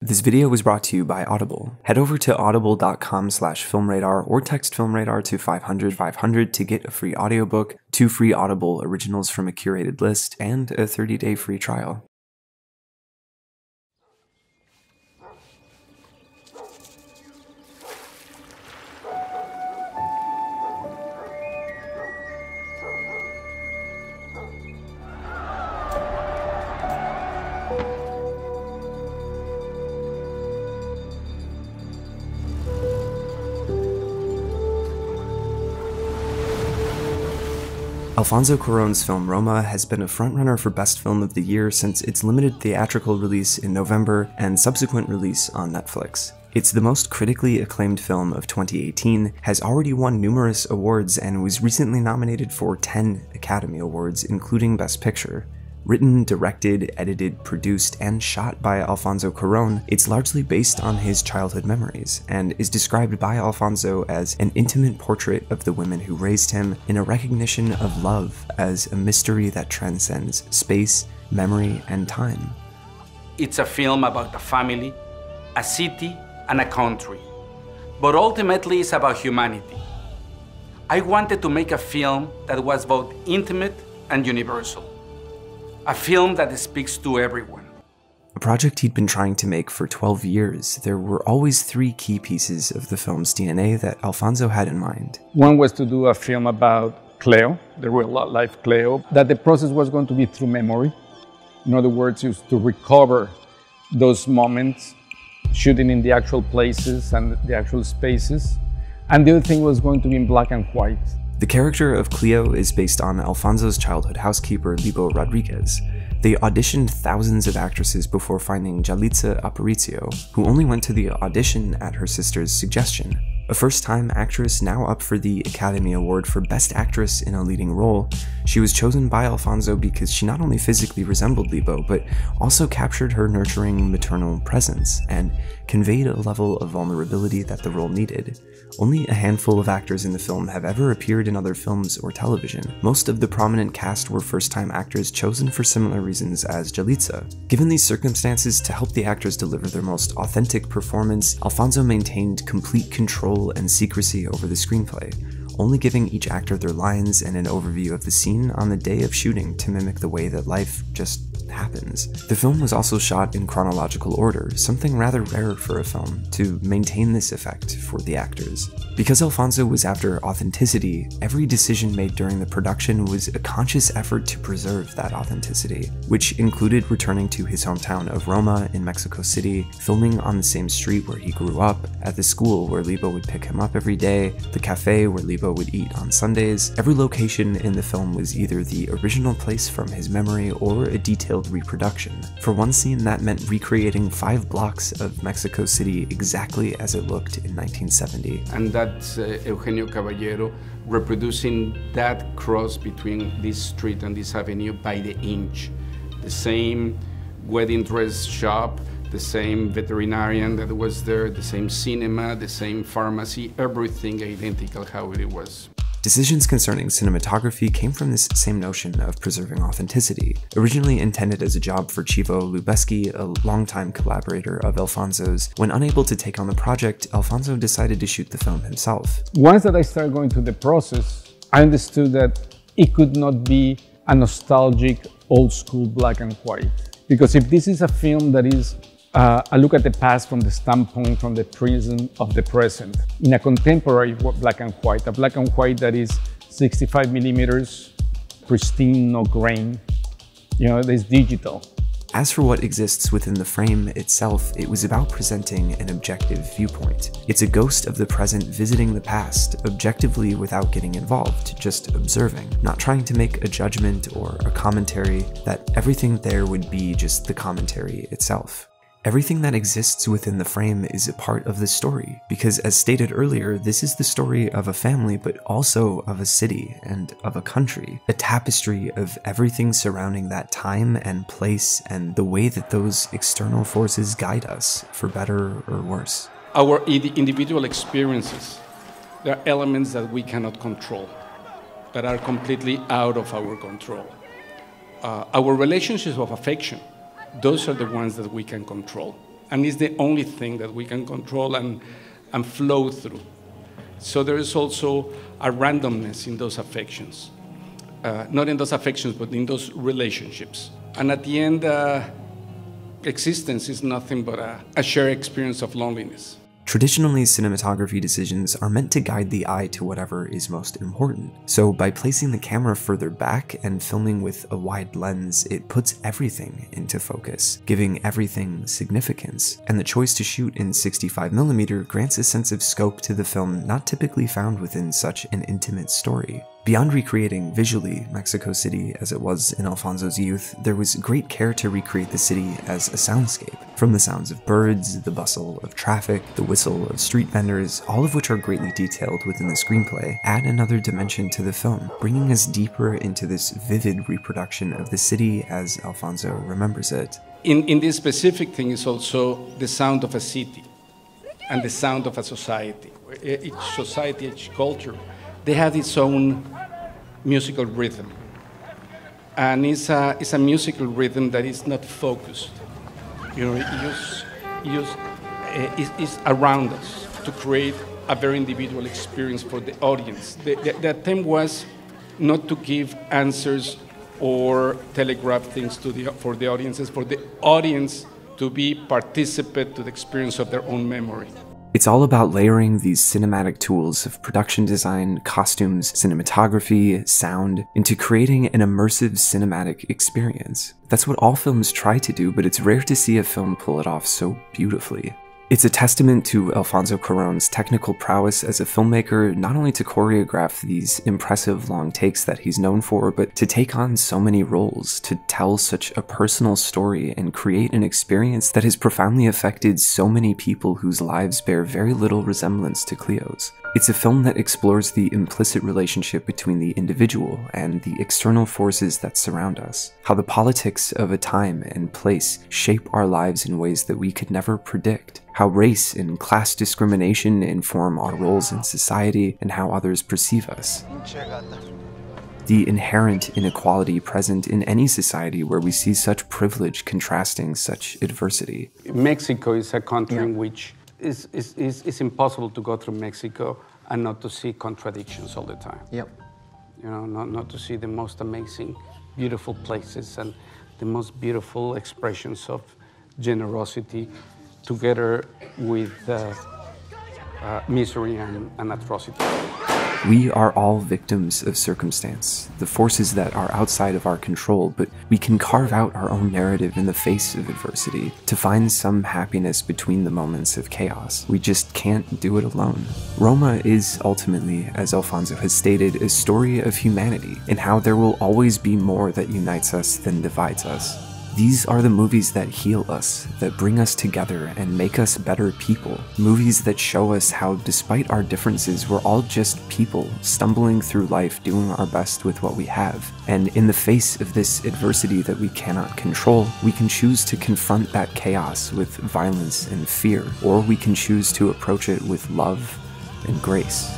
This video was brought to you by Audible. Head over to audible.com/filmradar or text filmradar to 500 to get a free audiobook, 2 free Audible originals from a curated list, and a 30-day free trial. Alfonso Cuarón's film Roma has been a frontrunner for Best Film of the Year since its limited theatrical release in November and subsequent release on Netflix. It's the most critically acclaimed film of 2018, has already won numerous awards, and was recently nominated for 10 Academy Awards, including Best Picture. Written, directed, edited, produced, and shot by Alfonso Cuarón, it's largely based on his childhood memories, and is described by Alfonso as an intimate portrait of the women who raised him, in a recognition of love as a mystery that transcends space, memory, and time. It's a film about a family, a city, and a country, but ultimately it's about humanity. I wanted to make a film that was both intimate and universal. A film that speaks to everyone. A project he'd been trying to make for 12 years, there were always 3 key pieces of the film's DNA that Alfonso had in mind. One was to do a film about Cleo, the real-life Cleo, that the process was going to be through memory. In other words, is to recover those moments, shooting in the actual places and the actual spaces. And the other thing was going to be in black and white. The character of Cleo is based on Alfonso's childhood housekeeper, Libo Rodriguez. They auditioned thousands of actresses before finding Yalitza Aparicio, who only went to the audition at her sister's suggestion. A first-time actress now up for the Academy Award for Best Actress in a Leading Role, she was chosen by Alfonso because she not only physically resembled Libo, but also captured her nurturing maternal presence, and conveyed a level of vulnerability that the role needed. Only a handful of actors in the film have ever appeared in other films or television. Most of the prominent cast were first-time actors chosen for similar reasons as Yalitza. Given these circumstances, to help the actors deliver their most authentic performance, Alfonso maintained complete control and secrecy over the screenplay, only giving each actor their lines and an overview of the scene on the day of shooting to mimic the way that life just happens. The film was also shot in chronological order, something rather rare for a film, to maintain this effect for the actors. Because Alfonso was after authenticity, every decision made during the production was a conscious effort to preserve that authenticity, which included returning to his hometown of Roma in Mexico City, filming on the same street where he grew up, at the school where Libo would pick him up every day, the cafe where Libo would eat on Sundays. Every location in the film was either the original place from his memory or a detailed reproduction. For one scene, that meant recreating 5 blocks of Mexico City exactly as it looked in 1970. And that's Eugenio Caballero reproducing that cross between this street and this avenue by the inch. The same wedding dress shop, the same veterinarian that was there, the same cinema, the same pharmacy, everything identical how it was. Decisions concerning cinematography came from this same notion of preserving authenticity. Originally intended as a job for Chivo Lubeski, a longtime collaborator of Alfonso's, when unable to take on the project, Alfonso decided to shoot the film himself. Once that I started going through the process, I understood that it could not be a nostalgic, old-school black and white. Because if this is a film that is a look at the past from the standpoint, from the prism of the present, in a contemporary black and white, a black and white that is 65 millimeters, pristine, no grain, you know, it's digital. As for what exists within the frame itself, it was about presenting an objective viewpoint. It's a ghost of the present visiting the past, objectively without getting involved, just observing, not trying to make a judgment or a commentary, that everything there would be just the commentary itself. Everything that exists within the frame is a part of the story, because as stated earlier, this is the story of a family, but also of a city and of a country, a tapestry of everything surrounding that time and place and the way that those external forces guide us, for better or worse. Our individual experiences, there are elements that we cannot control, that are completely out of our control. Our relationships of affection, those are the ones that we can control. and it's the only thing that we can control and flow through. So there is also a randomness in those affections. Not in those affections, but in those relationships. And at the end, existence is nothing but a shared experience of loneliness. Traditionally, cinematography decisions are meant to guide the eye to whatever is most important. So by placing the camera further back and filming with a wide lens, it puts everything into focus, giving everything significance. And the choice to shoot in 65mm grants a sense of scope to the film not typically found within such an intimate story. Beyond recreating visually Mexico City as it was in Alfonso's youth, there was great care to recreate the city as a soundscape. From the sounds of birds, the bustle of traffic, the whistle of street vendors, all of which are greatly detailed within the screenplay, add another dimension to the film, bringing us deeper into this vivid reproduction of the city as Alfonso remembers it. In this specific thing is also the sound of a city and the sound of a society. Each society, each culture, they have its own musical rhythm. And it's a musical rhythm that is not focused. You know, it's around us to create a very individual experience for the audience. The attempt was not to give answers or telegraph things for the audiences, for the audience to be participant to the experience of their own memory. It's all about layering these cinematic tools of production design, costumes, cinematography, sound, into creating an immersive cinematic experience. That's what all films try to do, but it's rare to see a film pull it off so beautifully. It's a testament to Alfonso Cuarón's technical prowess as a filmmaker, not only to choreograph these impressive long takes that he's known for, but to take on so many roles, to tell such a personal story and create an experience that has profoundly affected so many people whose lives bear very little resemblance to Cleo's. It's a film that explores the implicit relationship between the individual and the external forces that surround us, how the politics of a time and place shape our lives in ways that we could never predict, how race and class discrimination inform our roles in society and how others perceive us. The inherent inequality present in any society where we see such privilege contrasting such adversity. Mexico is a country in which it's impossible to go through Mexico and not to see contradictions all the time. Yep. You know, not to see the most amazing, beautiful places and the most beautiful expressions of generosity together with misery and atrocity. We are all victims of circumstance, the forces that are outside of our control, but we can carve out our own narrative in the face of adversity to find some happiness between the moments of chaos. We just can't do it alone. Roma is ultimately, as Alfonso has stated, a story of humanity and how there will always be more that unites us than divides us. These are the movies that heal us, that bring us together and make us better people. Movies that show us how, despite our differences, we're all just people stumbling through life doing our best with what we have. And in the face of this adversity that we cannot control, we can choose to confront that chaos with violence and fear, or we can choose to approach it with love and grace.